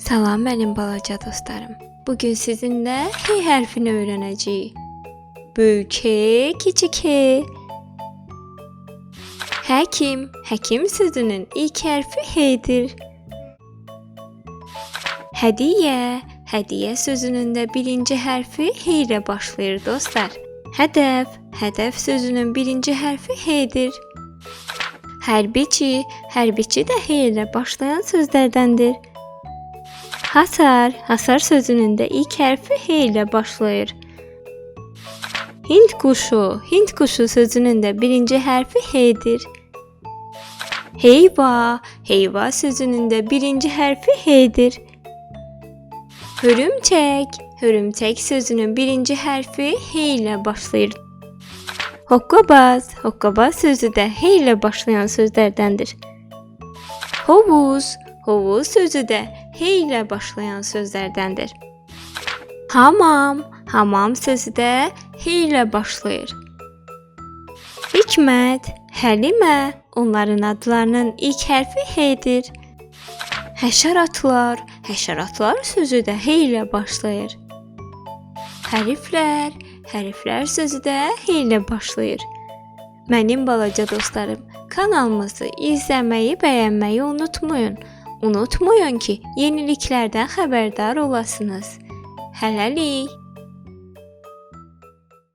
Salam mənim balaca dostlarım. Bugün sizinlə H hərfini öyrənəcəyik. Böyük H, kiçik H. Həkim, həkim sözünün ilk hərfi H-dir. Hədiyyə, hədiyyə sözünün də birinci hərfi H ilə başlayır dostlar. Hədəf, hədəf sözünün birinci hərfi H-dir. Hərbiçi, hərbiçi də H ilə başlayan sözlərdəndir. Hasar, hasar sözünün də ilk hərfi H ilə başlayır. Hind kuşu sözünün də birinci hərfi H-dir. Heyva, heyva sözünün də birinci hərfi H-dir. Hörümçək, hörümçək sözünün birinci hərfi H ilə başlayır. Hoqqabaz, hoqqabaz sözü də H ilə başlayan sözlərdəndir. Hovuz, hovuz sözü də H ilə başlayan sözlərdəndir. Hamam, hamam sözü də H ilə başlayır. Hikmət, Həlimə, onların adlarının ilk hərfi H-dir. Həşəratlar, həşəratlar sözü də H ilə başlayır. Hərflər, hərflər sözü də H ilə başlayır. Mənim balaca dostlarım, kanalımızı izləməyi, bəyənməyi unutmayın. Unutmayın ki, yeniliklərdən xəbərdar olasınız. Hələlik.